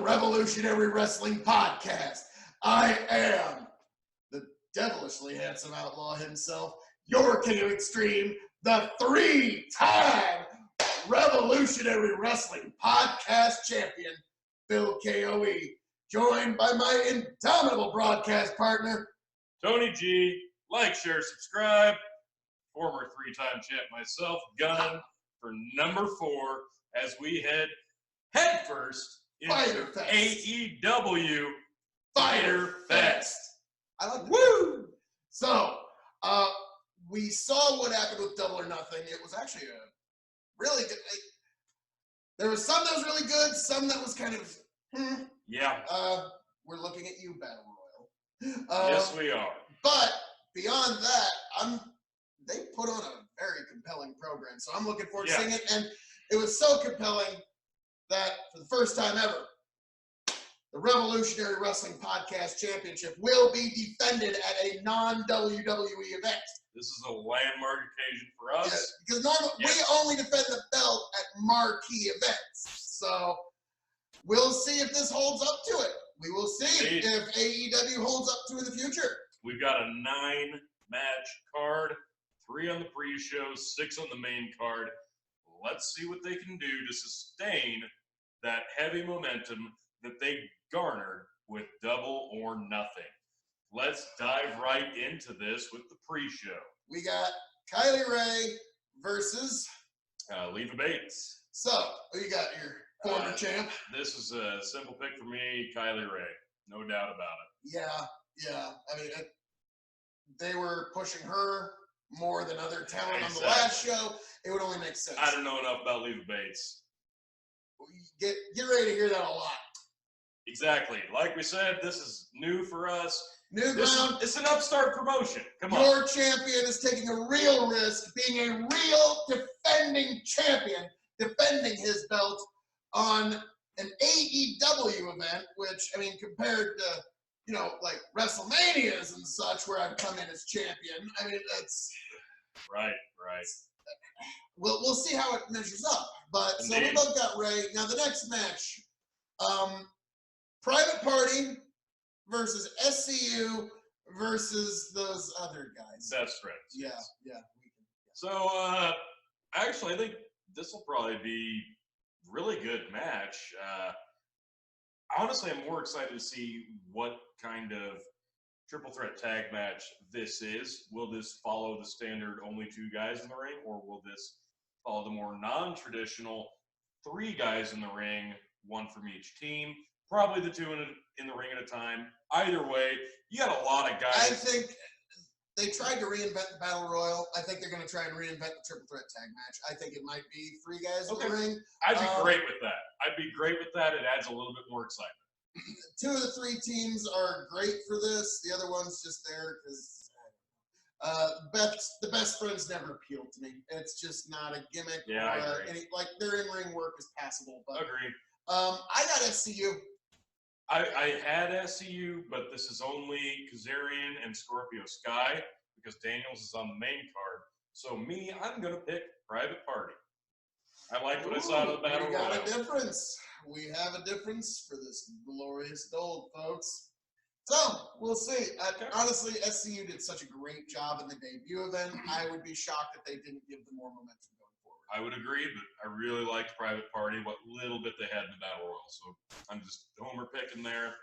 Revolutionary Wrestling Podcast. I am the devilishly handsome outlaw himself, your King of Extreme, the three-time Revolutionary Wrestling Podcast champion, Phil KOE, joined by my indomitable broadcast partner, Tony G. Like, share, subscribe. Former three-time champ myself, gunning for number 4 as we head headfirst into AEW Fyter Fest. I like that. Woo! So, we saw what happened with Double or Nothing. It was actually a really good. There was some that was really good, some that was kind of. Yeah. We're looking at you, Battle Royal. Yes, we are. But beyond that, they put on a very compelling program, so I'm looking forward to seeing it. And it was so compelling that for the first time ever, the Revolutionary Wrestling Podcast Championship will be defended at a non-WWE event. This is a landmark occasion for us. Yes, because normally we only defend the belt at marquee events. So we'll see if this holds up to it. We will see if AEW holds up to it in the future. We've got a 9-match card, 3 on the pre-show, 6 on the main card. Let's see what they can do to sustain that heavy momentum that they garnered with Double or Nothing. Let's dive right into this with the pre-show. We got Kylie Ray versus Leva Bates. So, who you got here? Former champ. This is a simple pick for me, Kylie Ray. No doubt about it. Yeah. I mean, they were pushing her more than other talent on the last show. It would only make sense. I don't know enough about Leva Bates. Get ready to hear that a lot. Exactly. Like we said, this is new for us. New ground. It's an upstart promotion. Come on. Your champion is taking a real risk, being a real defending champion, defending his belt on an AEW event, which, I mean, compared to, like WrestleManias and such, where I've come in as champion, I mean, that's... Right. We'll see how it measures up. But, so we both got Ray. Now, the next match, Private Party versus SCU versus those other guys. Best friends. Yeah. So, actually, I think this will probably be a really good match. Honestly, I'm more excited to see what kind of triple threat tag match this is. Will this follow the standard only 2 guys in the ring, or will this follow the more non-traditional 3 guys in the ring, 1 from each team? Probably the 2 in the ring at a time. Either way, you got a lot of guys. I think they tried to reinvent the Battle Royal. I think they're going to try and reinvent the triple threat tag match. I think it might be 3 guys in the ring. I'd be great with that. It adds a little bit more excitement. 2 of the 3 teams are great for this. The other one's just there because the best friends never appealed to me. It's just not a gimmick. Yeah, I agree. Their in-ring work is passable. But Agreed. I got SCU. I had SCU, but this is only Kazarian and Scorpio Sky because Daniels is on the main card. So I'm going to pick Private Party. I like what I saw in the Battle Royal. We got a difference. We have a difference for this glorious gold, folks. So, we'll see. Honestly, SCU did such a great job in the debut event. I would be shocked if they didn't give them more momentum going forward. I would agree, but I really liked Private Party, what little bit they had in the Battle Royal. So I'm just homer picking there,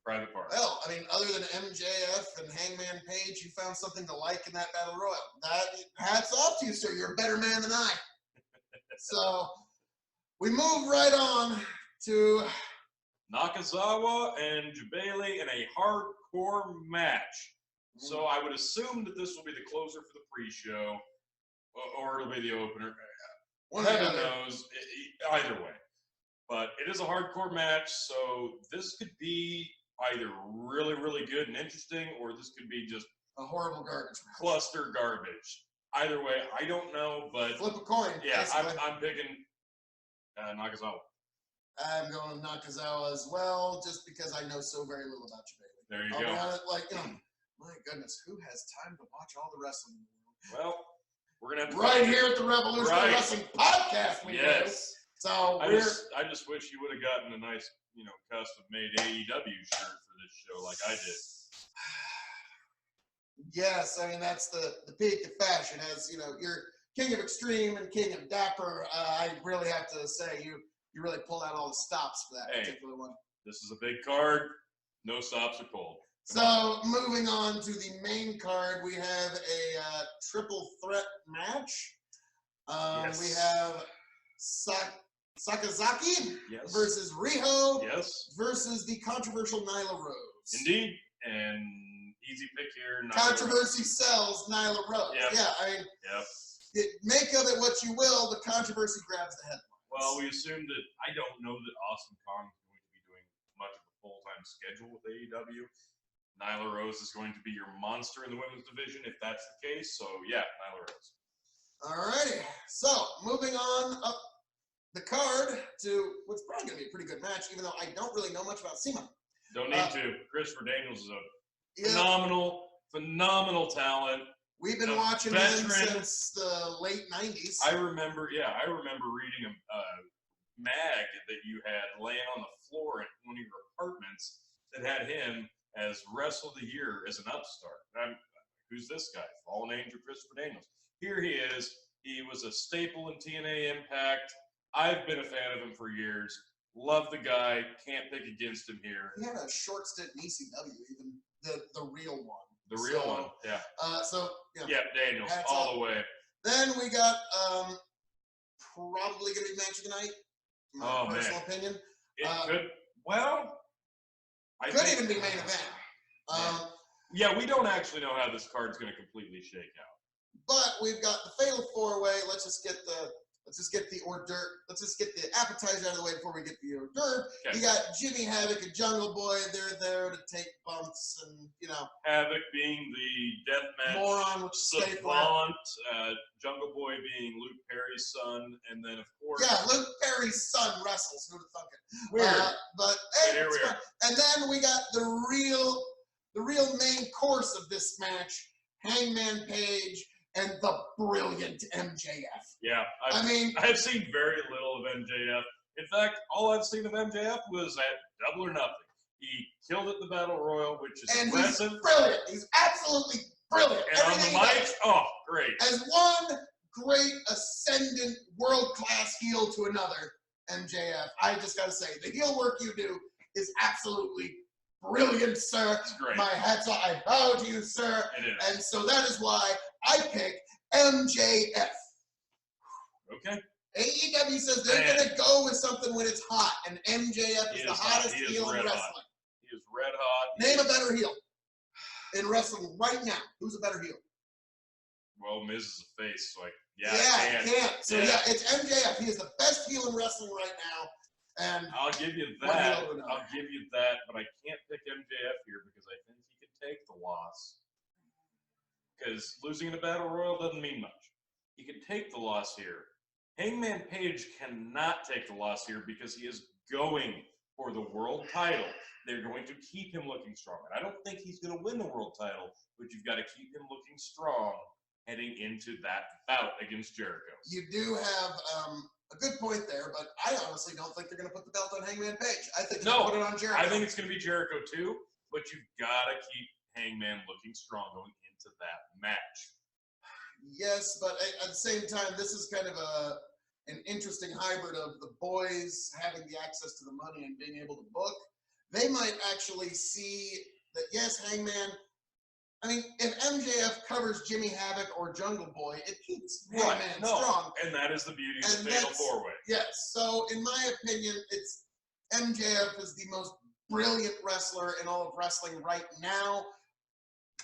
Private Party. Well, I mean, other than MJF and Hangman Page, you found something to like in that Battle Royal. Hats off to you, sir. You're a better man than I. So we move right on to Nakazawa and Jabali in a hardcore match. So I would assume that this will be the closer for the pre-show, or it'll be the opener. Heaven knows, either way. But it is a hardcore match, so this could be either really, really good and interesting, or this could be just a horrible garbage match. Cluster garbage. Either way, I don't know, but flip a coin. Yeah, I'm picking Nakazawa. I'm going with Nakazawa as well, just because I know so very little about Jabali. There you go. My goodness, who has time to watch all the wrestling in the world? Well, we're gonna have to right here at the Revolutionary Wrestling Podcast. We do. So I just wish you would have gotten a nice custom-made AEW shirt for this show like I did. Yes, I mean, that's the peak of fashion. As, you're king of extreme and king of dapper. I really have to say, you really pulled out all the stops for that particular one. This is a big card. No stops are pulled. So, moving on to the main card, we have a triple threat match. Yes. We have Sakazaki Yes. versus Riho versus the controversial Nyla Rose. Indeed. And easy pick here. Controversy sells Nyla Rose. Yep. Yeah, I mean, make of it what you will. The controversy grabs the headlines. Well, we assume that I don't know that Awesome Kong is going to be doing much of a full-time schedule with AEW. Nyla Rose is going to be your monster in the women's division if that's the case. So, yeah, Nyla Rose. Alrighty. So, moving on up the card to what's probably going to be a pretty good match, even though I don't really know much about SEMA. Don't need to. Christopher Daniels is a phenomenal talent. We've been watching him since the late 90s. I remember reading a mag that you had laying on the floor in one of your apartments that had him as Wrestle of the Year as an upstart. Who's this guy? Fallen Angel Christopher Daniels. Here he is. He was a staple in TNA Impact. I've been a fan of him for years. Love the guy. Can't pick against him here. He had a short stint in ECW, even the real one. The real one, yeah. Daniels, all the way. Then we got probably going to be match of the night. My personal opinion. It could. Well, I could even be main event. We don't actually know how this card's going to completely shake out. But we've got the Fatal 4-Way. Let's just get the hors d'oeuvre. Let's just get the appetizer out of the way before we get the hors d'oeuvre. Okay. You got Jimmy Havoc and Jungle Boy. They're there to take bumps and, Havoc being the deathmatch moron savant, Jungle Boy being Luke Perry's son, and then, of course... Yeah, Luke Perry's son wrestles. Who'd have thunk it? Weird. But here we are. And then we got the real main course of this match, Hangman Page and the brilliant MJF. Yeah, I've seen very little of MJF. In fact, all I've seen of MJF was at Double or Nothing. He killed it in the Battle Royal, which is impressive. He's brilliant. He's absolutely brilliant. And everything on the mic, great. As one great ascendant world-class heel to another, MJF, I just got to say, the heel work you do is absolutely brilliant, sir. It's great. My hat's off. I bow to you, sir. It is. And so that is why I pick MJF. Okay. AEW says they're going to go with something when it's hot, and MJF is the hottest heel in wrestling. He is red hot. Name a better heel in wrestling right now. Who's a better heel? Well, Miz is a face, so I can't. So it's MJF. He is the best heel in wrestling right now. And I'll give you that. But I can't pick MJF here because I think he can take the loss. Because losing in a battle royal doesn't mean much. He can take the loss here. Hangman Page cannot take the loss here because he is going for the world title. They're going to keep him looking strong. And I don't think he's going to win the world title, but you've got to keep him looking strong heading into that bout against Jericho. You do have a good point there, but I honestly don't think they're going to put the belt on Hangman Page. I think they're going to put it on Jericho. I think it's going to be Jericho too, but you've got to keep Hangman looking strong going into that match. Yes, but at the same time, this is kind of an interesting hybrid of the boys having the access to the money and being able to book. They might actually see that, yes, Hangman, I mean, if MJF covers Jimmy Havoc or Jungle Boy, it keeps Hangman strong. And that is the beauty of the Fatal 4-Way. Yes, so in my opinion, it's MJF is the most brilliant wrestler in all of wrestling right now.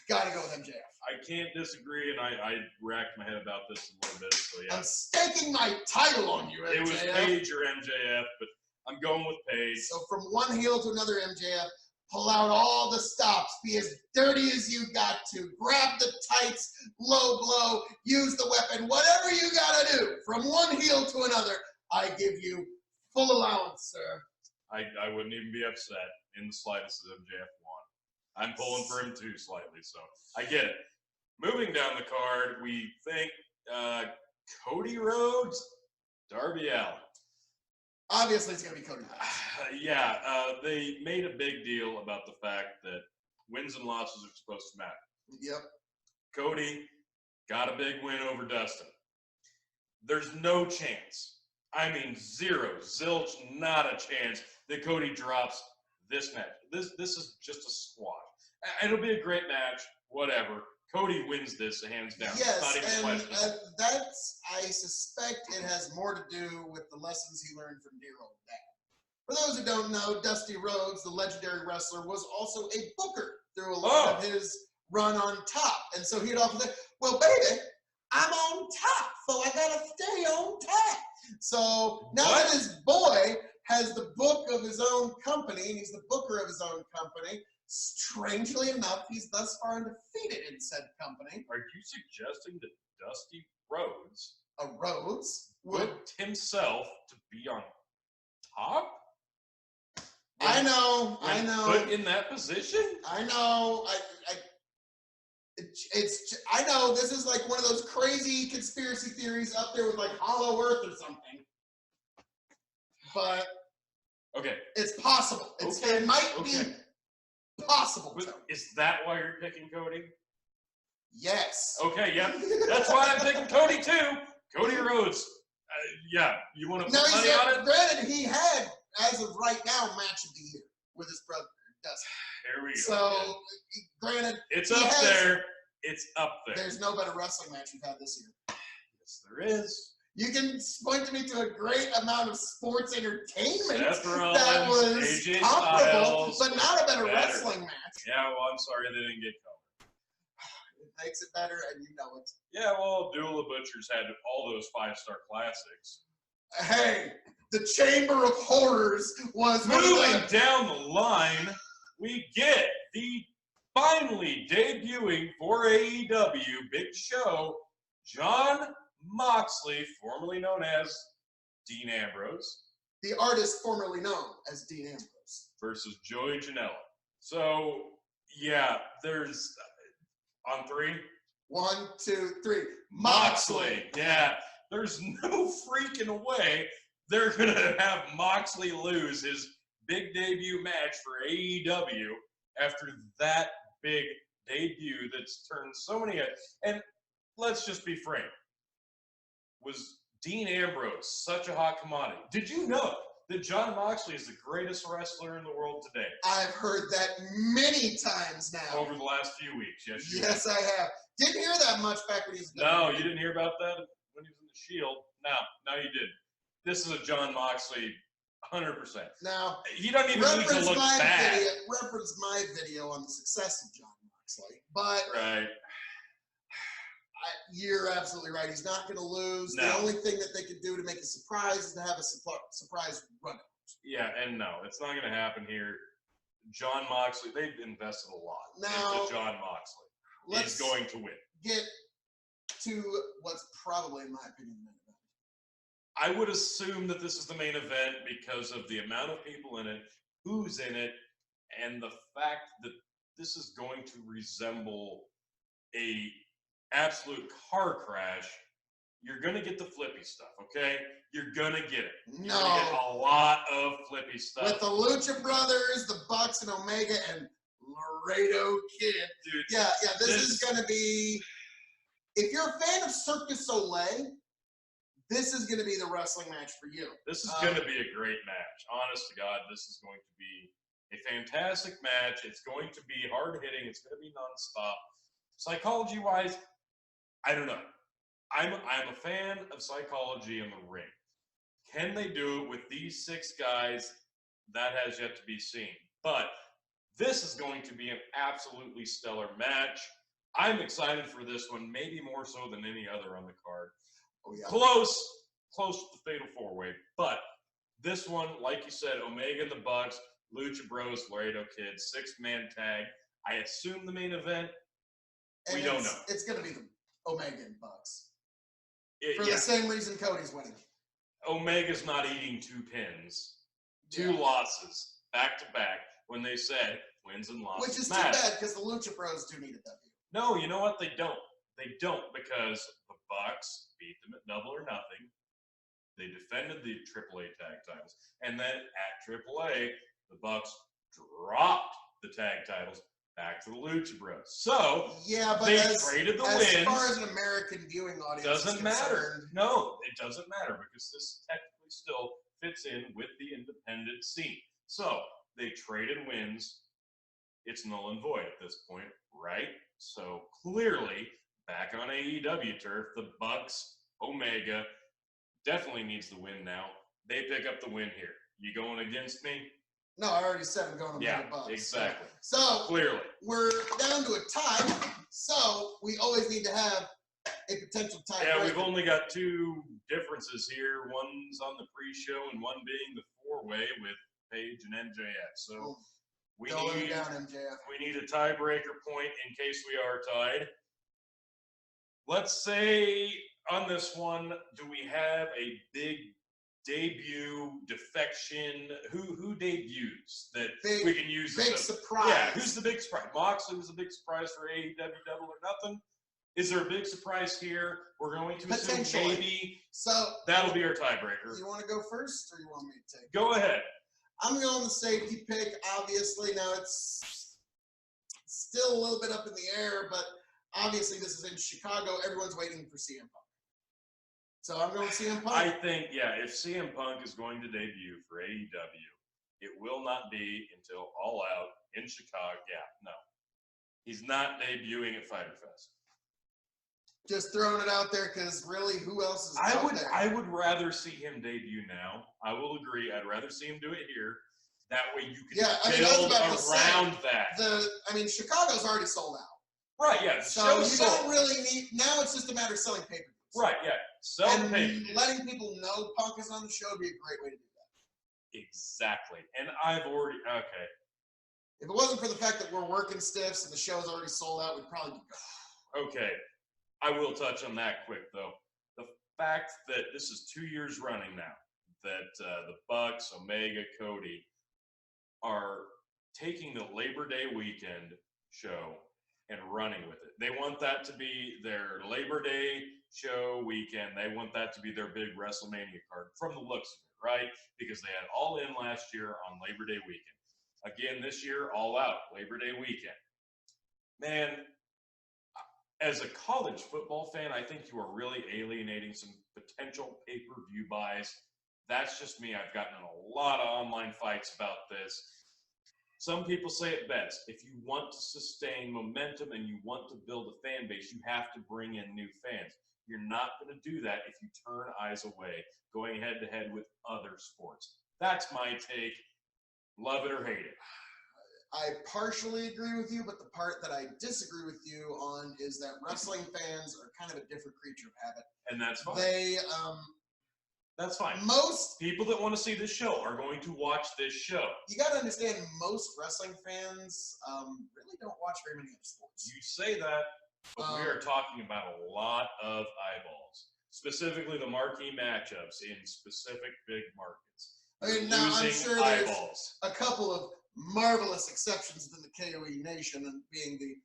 Gotta go with MJF. I can't disagree, and I racked my head about this a little bit, so yeah. I'm staking my title on you, MJF. It was Page or MJF, but I'm going with Page. So from one heel to another, MJF, pull out all the stops. Be as dirty as you got to. Grab the tights, low blow, use the weapon, whatever you gotta do. From one heel to another, I give you full allowance, sir. I wouldn't even be upset in the slightest if MJF won. I'm pulling for him too slightly, so I get it. Moving down the card, we think Cody Rhodes, Darby Allin. Obviously, it's going to be Cody Rhodes. They made a big deal about the fact that wins and losses are supposed to matter. Yep. Cody got a big win over Dustin. There's no chance. I mean, zero, zilch, not a chance that Cody drops this match. This is just a squash. It'll be a great match, whatever. Cody wins this hands down. Yes, not even and questionable. I suspect it has more to do with the lessons he learned from dear old dad. For those who don't know, Dusty Rhodes, the legendary wrestler, was also a booker through a lot of his run on top. And so he'd often say, well, baby, I'm on top, so I got to stay on top. So now that his boy has the book of his own company, and he's the booker of his own company, strangely enough, he's thus far undefeated in said company. Are you suggesting that Dusty Rhodes would booked himself to be on top? I know. Put in that position? I know. I know this is like one of those crazy conspiracy theories up there with like Hollow Earth or something. But okay, it's possible. It might be possible. But is that why you're picking Cody? Yes. Okay, yeah. That's why I'm picking Cody too. Cody Rhodes. You want to put money on it? Granted, he had, as of right now, match of the year with his brother, Dustin. Here we go. So, granted, it's up there. It's up there. There's no better wrestling match we've had this year. Yes, there is. You can point me to a great amount of sports entertainment Rollins, that was AJ comparable, Styles, but not a better wrestling match. Yeah, well, I'm sorry they didn't get covered. It makes it better, and you know it. Yeah, well, Duel of Butchers had all those 5-star classics. Hey, the Chamber of Horrors was moving down the line. We get the finally debuting for AEW Big Show, Jon Moxley, formerly known as Dean Ambrose. The artist formerly known as Dean Ambrose. Versus Joey Janela. So, yeah, there's on 3. 1, 2, 3. Moxley. Yeah. There's no freaking way they're going to have Moxley lose his big debut match for AEW after that big debut that's turned so many heads. And let's just be frank. Was Dean Ambrose such a hot commodity? Did you know that Jon Moxley is the greatest wrestler in the world today? I've heard that many times now. Over the last few weeks, yes. Yes, I have. Didn't hear that much back when he was. No, you didn't hear about that when he was in the Shield. No, you did. This is a Jon Moxley, 100%. Now he doesn't even need to look bad. Reference my video on the success of Jon Moxley, but right. You're absolutely right. He's not going to lose. No. The only thing that they could do to make a surprise is to have a surprise run. Yeah, and no, it's not going to happen here. Jon Moxley, they've invested a lot into Jon Moxley. He's going to win. Get to what's probably, in my opinion, the main event. I would assume that this is the main event because of the amount of people in it, who's in it, and the fact that this is going to resemble a absolute car crash. You're going to get the flippy stuff, okay? You're going to get it. You're going to get a lot of flippy stuff. With the Lucha Brothers, the Bucks, and Omega, and Laredo Kid. Dude, yeah, this is going to be... If you're a fan of Cirque du Soleil, this is going to be the wrestling match for you. This is going to be a great match. Honest to God, this is going to be a fantastic match. It's going to be hard-hitting. It's going to be nonstop. Psychology-wise, I don't know. I'm a fan of psychology in the ring. Can they do it with these 6 guys? That has yet to be seen. But this is going to be an absolutely stellar match. I'm excited for this one, maybe more so than any other on the card. Oh, yeah. Close to the Fatal 4-Way. But this one, like you said, Omega and the Bucks, Lucha Bros, Laredo Kid, 6-man tag. I assume the main event. We don't know. It's going to be the Omega and Bucks. For the same reason Cody's winning. Omega's not eating 2 pins. 2 losses back to back when they said wins and losses. Which is too bad because the Lucha Bros do need a W. No, you know what? They don't. They don't because the Bucks beat them at Double or Nothing. They defended the AAA tag titles. And then at AAA, the Bucks dropped the tag titles back to the Lucha Bros. So yeah, but they traded the wins. As far as an American viewing audience, doesn't matter. No, it doesn't matter because this technically still fits in with the independent scene. So they traded wins. It's null and void at this point, right? So clearly, back on AEW turf, the Bucks, Omega, definitely needs the win now. They pick up the win here. You going against me? No, I already said I'm going to yeah, Bucks. Exactly. So clearly, we're down to a tie. So we always need to have a potential tie. Yeah, we've only got two differences here. One's on the pre-show, and one being the four-way with Paige and MJF. So we need a tiebreaker point in case we are tied. Let's say on this one, do we have a big debut defection? Who debuts that we can use? Big surprise. Yeah, who's the big surprise? Moxley was a big surprise for AEW Double or Nothing. Is there a big surprise here? We're going to assume maybe. So that'll be our tiebreaker. You want to go first, or you want me to take it? Go ahead. I'm going the safety pick. Obviously, now it's still a little bit up in the air, but obviously this is in Chicago. Everyone's waiting for CM Punk. So I'm going CM Punk. I think, if CM Punk is going to debut for AEW, it will not be until All Out in Chicago. Yeah, no. He's not debuting at Fyter Fest. Just throwing it out there because really, who else is out there? I would rather see him debut now. I will agree. I'd rather see him do it here. That way you can build around that. Chicago's already sold out. Right, yeah. So you don't really need, now it's just a matter of selling pay-per-views. Right, yeah. And letting people know Punk is on the show would be a great way to do that. Exactly. And I've already, okay. If it wasn't for the fact that we're working stiffs and the show's already sold out, we'd probably be gone. Okay. I will touch on that quick, though. The fact that this is 2 years running now, that the Bucks, Omega, Cody are taking the Labor Day weekend show and running with it. They want that to be their Labor Day show weekend. They want that to be their big WrestleMania card from the looks of it, right? Because they had All In last year on Labor Day weekend. Again, this year, All Out, Labor Day weekend. Man, as a college football fan, I think you are really alienating some potential pay-per-view buys. That's just me. I've gotten in a lot of online fights about this. Some people say it best. If you want to sustain momentum and you want to build a fan base, you have to bring in new fans. You're not going to do that if you turn eyes away, going head-to-head with other sports. That's my take. Love it or hate it. I partially agree with you, but the part that I disagree with you on is that wrestling fans are kind of a different creature of habit. And that's fine. That's fine. Most people that want to see this show are going to watch this show. You got to understand, most wrestling fans really don't watch very many other sports. You say that, but we are talking about a lot of eyeballs, specifically the marquee matchups in specific big markets. Now I'm sure there's a couple of marvelous exceptions within the KOE nation, and being the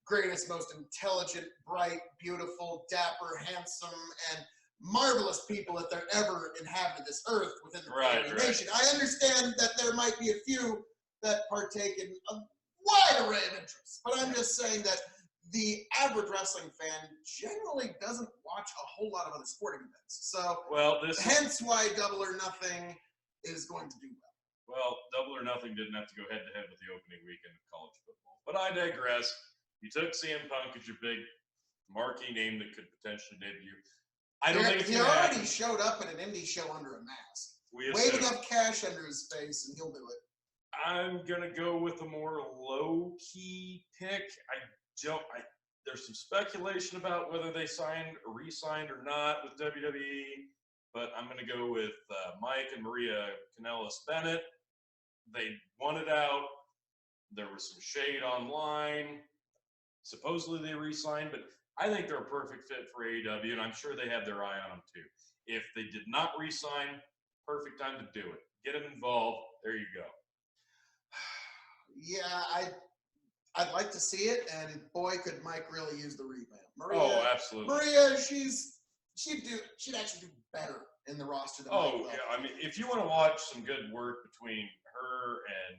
greatest, most intelligent, bright, beautiful, dapper, handsome, and marvelous people that there ever inhabited this earth within the KOE nation. I understand that there might be a few that partake in a wide array of interests, but I'm just saying that the average wrestling fan generally doesn't watch a whole lot of other sporting events. So, hence why Double or Nothing is going to do well. Well, Double or Nothing didn't have to go head-to-head with the opening weekend of college football. But I digress. You took CM Punk as your big marquee name that could potentially debut. I don't think it's going to happen. He already showed up at an indie show under a mask. Wave enough cash under his face, and he'll do it. I'm going to go with a more low-key pick. There's some speculation about whether they re-signed or not with WWE. But I'm going to go with Mike and Maria Kanellis-Bennett. They wanted out. There was some shade online. Supposedly they re-signed, but I think they're a perfect fit for AEW, and I'm sure they have their eye on them too. If they did not re-sign, perfect time to do it. Get them involved. There you go. Yeah, I'd like to see it, and boy, could Mike really use the revamp. Maria, absolutely. Maria, she's she'd actually do better in the roster than Oh, Mike. yeah. I mean, if you want to watch some good work between her and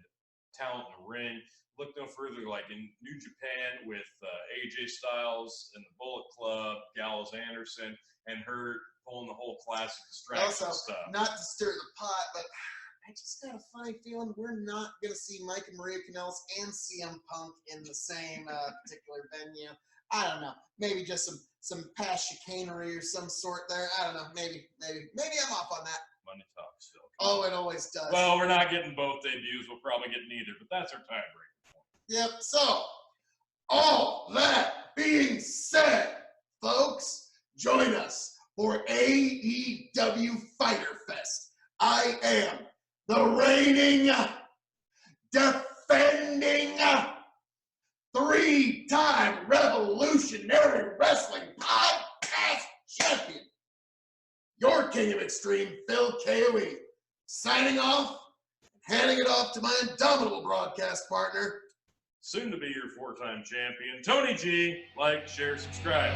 talent in the ring, look no further like in New Japan with AJ Styles and the Bullet Club, Gallows Anderson, and her pulling the whole classic distraction stuff. Not to stir the pot, but I just got a funny feeling we're not going to see Mike and Maria Kanellis and CM Punk in the same particular venue. I don't know. Maybe just some past chicanery or some sort there. I don't know. Maybe I'm off on that. Money talks, Phil. Oh, it always does. Well, we're not getting both debuts. We'll probably get neither, but that's our tiebreaker point. Yep. So, all that being said, folks, join us for AEW Fyter Fest. I am the reigning, defending, 3-time Revolutionary Wrestling Podcast Champion, your King of Extreme, Phil KOE, signing off and handing it off to my indomitable broadcast partner, soon to be your 4-time champion, Tony G. Like, share, subscribe.